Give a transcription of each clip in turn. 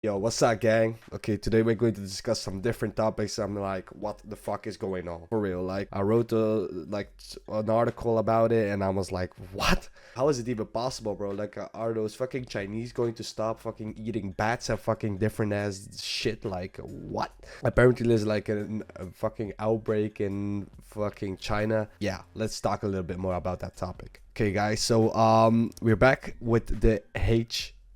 Yo, what's up, gang? Okay, today we're going to discuss some different topics. I'm like, what the fuck is going on? For real, like, I wrote an article about it, and I was like, what? How is it even possible, bro? Like, are those fucking Chinese going to stop fucking eating bats and fucking different ass shit? Like, what? Apparently, there's like a fucking outbreak in fucking China. Yeah, let's talk a little bit more about that topic. Okay, guys. So, we're back with the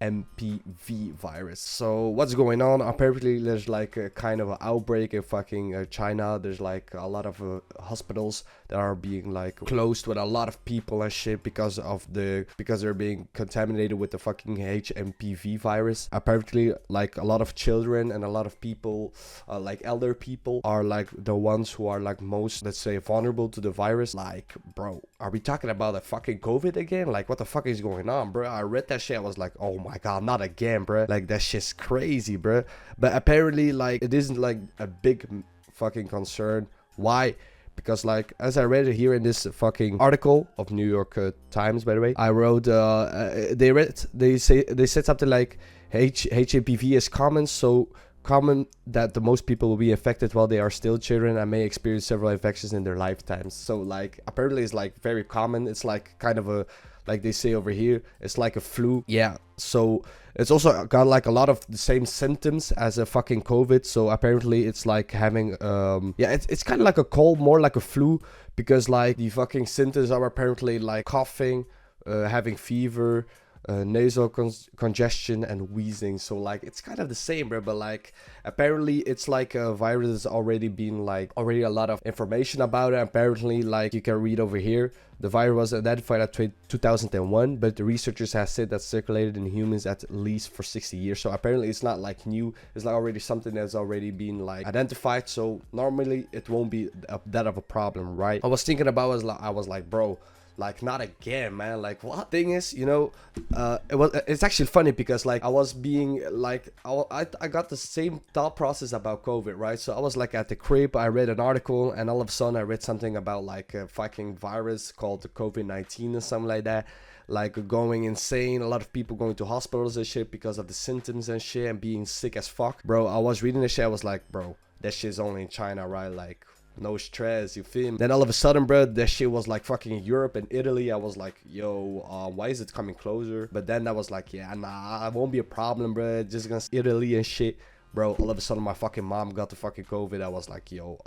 MPV virus. So what's going on? Apparently, there's like a kind of an outbreak in fucking China. There's like a lot of hospitals that are being like closed with a lot of people and shit because they're being contaminated with the fucking HMPV virus. Apparently, like a lot of children and a lot of people, like elder people, are like the ones who are like most, let's say, vulnerable to the virus. Like, bro, are we talking about a fucking COVID again? Like, what the fuck is going on, bro? I read that shit. I was like, oh my god, not again, bro. Like, that shit's crazy, bro. But apparently, like, it isn't like a big fucking concern. Why? Because, like, as I read it here in this fucking article of New York Times, by the way, I wrote, they said something like HMPV is common, so common that the most people will be infected while they are still children and may experience several infections in their lifetimes. So, like, apparently it's like very common. It's like kind of a, like they say over here, it's like a flu. Yeah, so it's also got like a lot of the same symptoms as a fucking COVID. So apparently it's like having yeah, it's kind of like a cold, more like a flu, because like the fucking symptoms are apparently like coughing, having fever, nasal congestion and wheezing. So like it's kind of the same, bro, but like apparently it's like a virus that's already been like already a lot of information about it. Apparently, like you can read over here, the virus was identified at 2001, but the researchers have said that circulated in humans at least for 60 years. So apparently it's not like new, it's like already something that's already been like identified. So normally it won't be that of a problem, right? I was thinking about I was like, bro, like, not again, man. Like, what? Thing is, it's actually funny because like I was being like I got the same thought process about COVID, right? So I was like at the crib, I read an article, and all of a sudden I read something about like a fucking virus called the COVID-19 or something like that, like going insane, a lot of people going to hospitals and shit because of the symptoms and shit and being sick as fuck. Bro, I was reading this shit, I was like, bro, that shit's only in China, right? Like, no stress, you feel me? Then all of a sudden, bro, that shit was like fucking Europe and Italy. I was like, yo, why is it coming closer? But then I was like, yeah, nah, it won't be a problem, bro. Just gonna Italy and shit. Bro, all of a sudden my fucking mom got the fucking COVID. I was like, yo,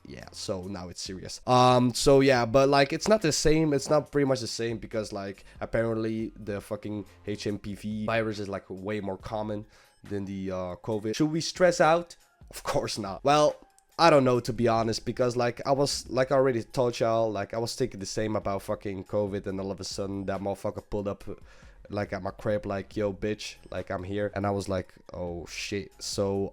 yeah, so now it's serious. So yeah, but like it's not the same, it's not pretty much the same, because like apparently the fucking HMPV virus is like way more common than the COVID. Should we stress out? Of course not. Well, I don't know, to be honest, because like I was, like I already told y'all, like I was thinking the same about fucking COVID, and all of a sudden that motherfucker pulled up like at my crib, like, yo bitch, like I'm here. And I was like, oh shit. So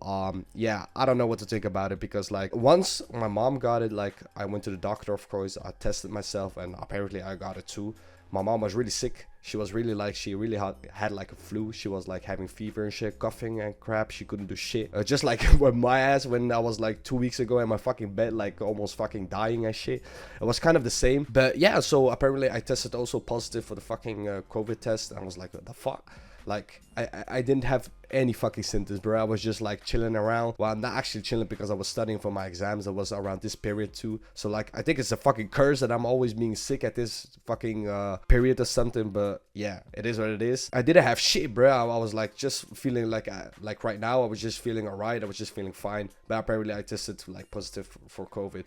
yeah, I don't know what to think about it, because like once my mom got it, like I went to the doctor, of course, I tested myself, and apparently I got it too. My mom was really sick. She was really like, she really had like a flu. She was like having fever and shit, coughing and crap. She couldn't do shit. Just like with my ass when I was like 2 weeks ago in my fucking bed, like almost fucking dying and shit. It was kind of the same. But yeah, so apparently I tested also positive for the fucking COVID test. And I was like, what the fuck? Like, I didn't have any fucking symptoms, bro. I was just like chilling around. Well, I'm not actually chilling because I was studying for my exams. It was around this period too. So like, I think it's a fucking curse that I'm always being sick at this fucking period or something. But yeah, it is what it is. I didn't have shit, bro. I was like just feeling like right now I was just feeling alright. I was just feeling fine. But apparently I tested like positive for COVID.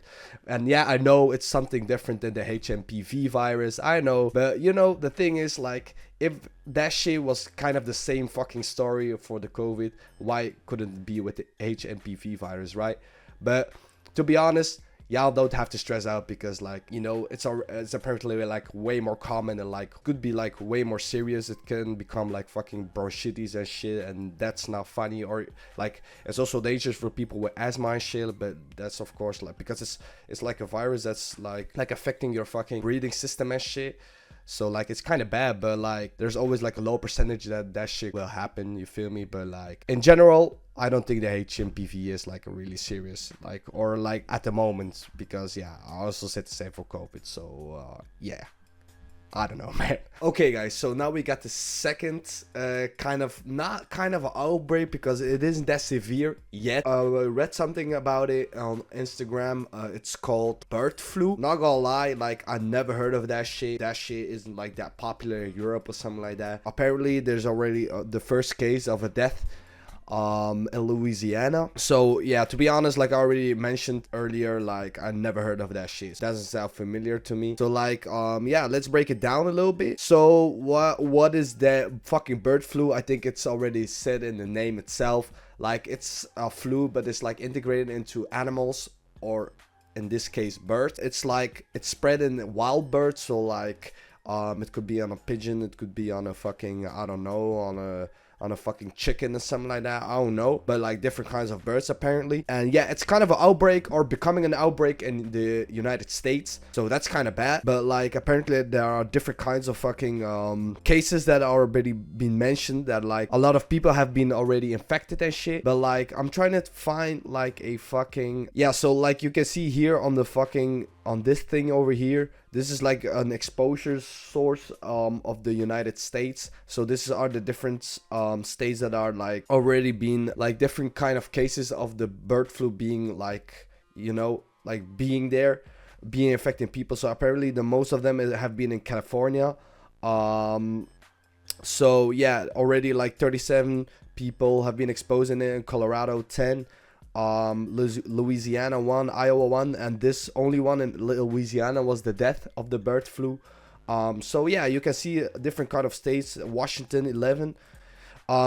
And yeah, I know it's something different than the HMPV virus. I know, but you know, the thing is, like, if that shit was kind of the same fucking story for the COVID, why couldn't it be with the HMPV virus, right? But to be honest, y'all don't have to stress out, because like, you know, it's apparently like way more common, and like could be like way more serious. It can become like fucking bronchitis and shit, and that's not funny. Or like it's also dangerous for people with asthma and shit, but that's of course like because it's like a virus that's like affecting your fucking breathing system and shit. So like it's kind of bad, but like there's always like a low percentage that shit will happen, you feel me? But like in general, I don't think the HMPV is like really serious, like, or like at the moment, because yeah, I also said the same for COVID. So yeah, I don't know, man. Okay, guys, so now we got the second not kind of an outbreak because it isn't that severe yet. I read something about it on Instagram. It's called bird flu. Not gonna lie, like I never heard of that shit. That shit isn't like that popular in Europe or something like that. Apparently, there's already the first case of a death in Louisiana. So yeah, to be honest, like I already mentioned earlier, like I never heard of that shit. It doesn't sound familiar to me. So like yeah, let's break it down a little bit. So what is that fucking bird flu? I think it's already said in the name itself. Like it's a flu, but it's like integrated into animals, or in this case birds. It's like it's spread in wild birds. So like it could be on a pigeon, it could be on a fucking, I don't know, on a fucking chicken or something like that. I don't know, but like different kinds of birds apparently. And yeah, it's kind of an outbreak, or becoming an outbreak in the United States, so that's kind of bad. But like apparently there are different kinds of fucking cases that are already been mentioned, that like a lot of people have been already infected and shit. But like I'm trying to find like a fucking, yeah, so like you can see here on the fucking, on this thing over here, this is like an exposure source of the United States. So this are the different states that are like already been like different kind of cases of the bird flu being like, you know, like being there, being affecting people. So apparently the most of them have been in California. So yeah, already like 37 people have been exposed in it. In Colorado 10, Louisiana 1, Iowa 1, and this only one in Louisiana was the death of the bird flu. So yeah, you can see different kind of states. Washington 11.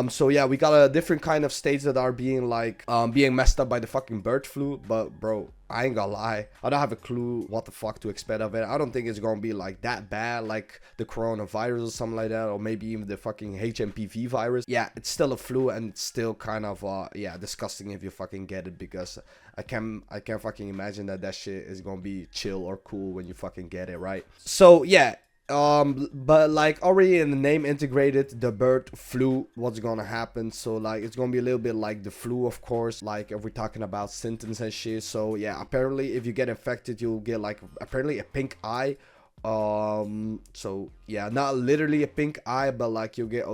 So yeah, we got a different kind of states that are being like being messed up by the fucking bird flu. But bro, I ain't gonna lie, I don't have a clue what the fuck to expect of it. I don't think it's gonna be like that bad, like the coronavirus or something like that, or maybe even the fucking HMPV virus. Yeah, it's still a flu, and it's still kind of yeah, disgusting if you fucking get it, because I can't fucking imagine that shit is gonna be chill or cool when you fucking get it, right? So yeah. But like already in the name integrated, the bird flu, what's gonna happen? So like it's gonna be a little bit like the flu, of course, like if we're talking about symptoms and shit. So yeah, apparently if you get infected, you'll get like apparently a pink eye. So yeah, not literally a pink eye, but like you'll get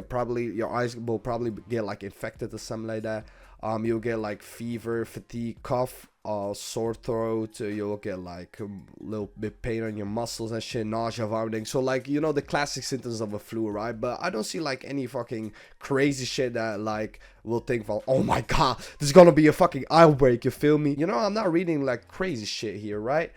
probably, your eyes will probably get like infected or something like that. You'll get like fever, fatigue, cough, sore throat. You'll get like a little bit pain on your muscles and shit, nausea, vomiting. So like, you know, the classic symptoms of a flu, right? But I don't see like any fucking crazy shit that like will think, well, oh my god, this is gonna be a fucking outbreak, you feel me? You know, I'm not reading like crazy shit here, right?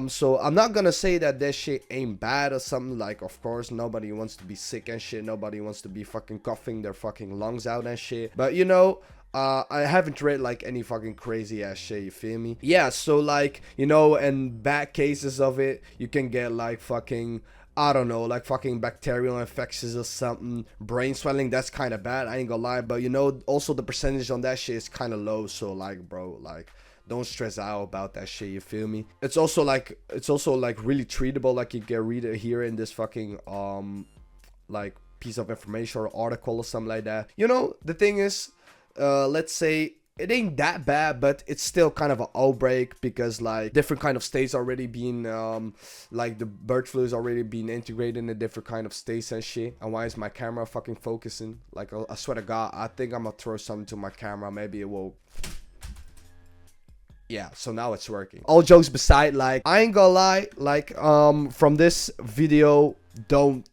So I'm not gonna say that shit ain't bad or something. Like, of course, nobody wants to be sick and shit. Nobody wants to be fucking coughing their fucking lungs out and shit. But you know, I haven't read like any fucking crazy ass shit, you feel me? Yeah, so like, you know, in bad cases of it, you can get like fucking, I don't know, like fucking bacterial infections or something, brain swelling. That's kind of bad, I ain't gonna lie. But you know, also the percentage on that shit is kind of low. So like, bro, like, don't stress out about that shit, you feel me? It's also like really treatable. Like you can read it here in this fucking like piece of information or article or something like that. You know, the thing is, let's say it ain't that bad, but it's still kind of an outbreak, because like different kind of states already being like the bird flu is already being integrated in a different kind of states and shit. And why is my camera fucking focusing? Like, I swear to god, I think I'm gonna throw something to my camera. Maybe it will. Yeah, so now it's working. All jokes beside, like, I ain't gonna lie, like, from this video, don't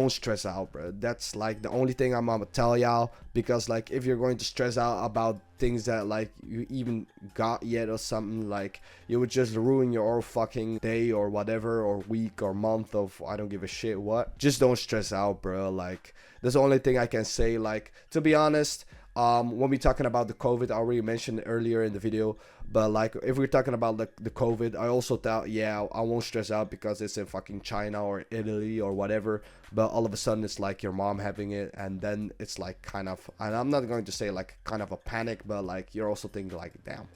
stress out, bro. That's like the only thing I'm gonna tell y'all, because like if you're going to stress out about things that like you even got yet or something, like you would just ruin your whole fucking day or whatever, or week or month of, I don't give a shit what. Just don't stress out, bro. Like, that's the only thing I can say. Like, to be honest, when we're talking about the COVID, I already mentioned earlier in the video, but like if we're talking about the COVID, I also thought, yeah, I won't stress out because it's in fucking China or Italy or whatever. But all of a sudden it's like your mom having it, and then it's like kind of, and I'm not going to say like kind of a panic, but like you're also thinking like, damn,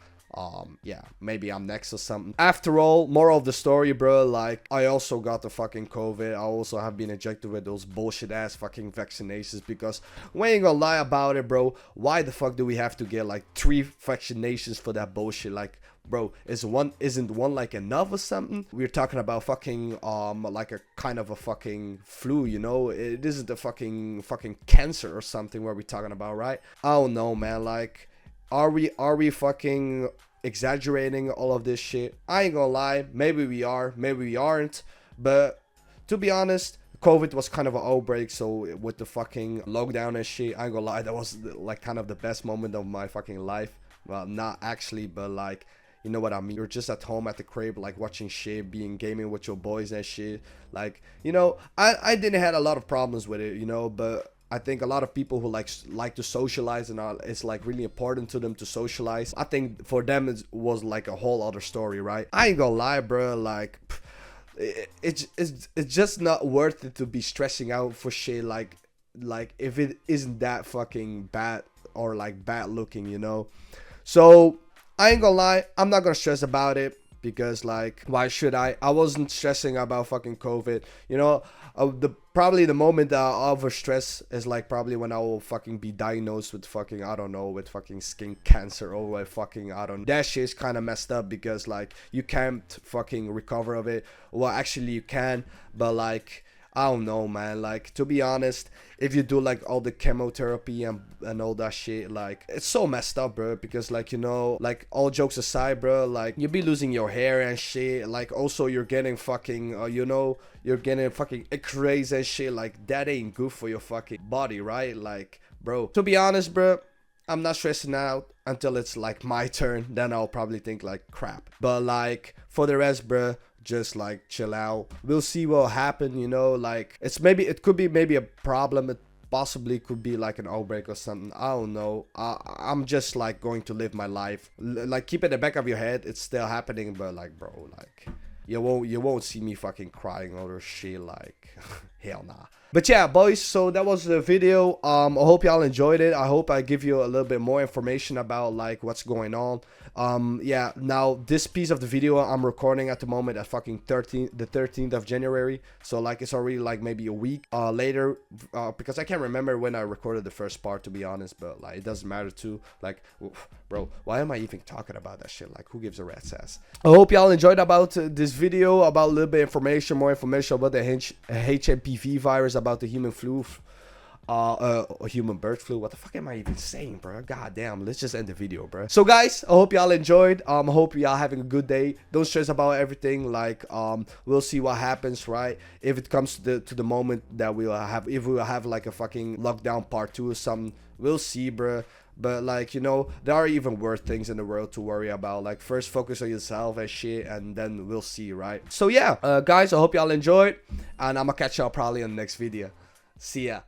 yeah, maybe I'm next or something. After all, moral of the story, bro, like I also got the fucking COVID. I also have been injected with those bullshit ass fucking vaccinations, because we ain't gonna lie about it, bro. Why the fuck do we have to get like 3 vaccinations for that bullshit? Like, bro, isn't one like enough or something? We're talking about fucking like a kind of a fucking flu, you know? It isn't a fucking cancer or something where we're talking about, right? I don't know, man. Like, are we fucking exaggerating all of this shit? I ain't gonna lie, maybe we are, maybe we aren't, but to be honest, COVID was kind of an outbreak, so with the fucking lockdown and shit, I ain't gonna lie, that was like kind of the best moment of my fucking life. Well, not actually, but like, you know what I mean? You're just at home at the crib, like watching shit, being gaming with your boys and shit. Like, you know, I didn't had a lot of problems with it, you know, but I think a lot of people who like to socialize and all, it's like really important to them to socialize. I think for them it was like a whole other story, right? I ain't gonna lie, bro. Like, it's just not worth it to be stressing out for shit like if it isn't that fucking bad or like bad looking, you know. So I ain't gonna lie, I'm not gonna stress about it, because like, why should I wasn't stressing about fucking COVID, you know. Probably the moment that I'll over stress is like probably when I will fucking be diagnosed with fucking, I don't know, with fucking skin cancer or with fucking, I don't know. That shit is kind of messed up, because like you can't fucking recover of it. Well, actually you can, but like, I don't know, man. Like, to be honest, if you do like all the chemotherapy and all that shit, like, it's so messed up, bro. Because like, you know, like, all jokes aside, bro, like, you be losing your hair and shit. Like, also you're getting fucking you know, you're getting fucking x-rays and shit. Like, that ain't good for your fucking body, right? Like, bro, to be honest, bro, I'm not stressing out until it's like my turn. Then I'll probably think like crap. But like, for the rest, bro, just like chill out. We'll see what'll happen, you know. Like, it could be maybe a problem. It possibly could be like an outbreak or something. I don't know. I'm just like going to live my life. Like, keep it in the back of your head, it's still happening, but like, bro, like, you won't see me fucking crying over shit, like, hell nah. But yeah, boys, so that was the video. I hope y'all enjoyed it. I hope I give you a little bit more information about like what's going on. Yeah, now this piece of the video I'm recording at the moment at fucking the 13th of January. So like, it's already like maybe a week later, because I can't remember when I recorded the first part, to be honest, but like, it doesn't matter too. Like, bro, why am I even talking about that shit? Like, who gives a rat's ass? I hope y'all enjoyed about this video, about a little bit information, more information about the HMPV virus, about the human flu, human bird flu. What the fuck am I even saying, bro? God damn, let's just end the video, bro. So guys, I hope y'all enjoyed. I hope y'all having a good day. Don't stress about everything. Like, we'll see what happens, right? If it comes to the moment that if we'll have like a fucking lockdown part 2 or something, we'll see, bro. But like, you know, there are even worse things in the world to worry about. Like, first focus on yourself and shit, and then we'll see, right? So yeah, guys, I hope y'all enjoyed, and I'm gonna catch y'all probably on the next video. See ya.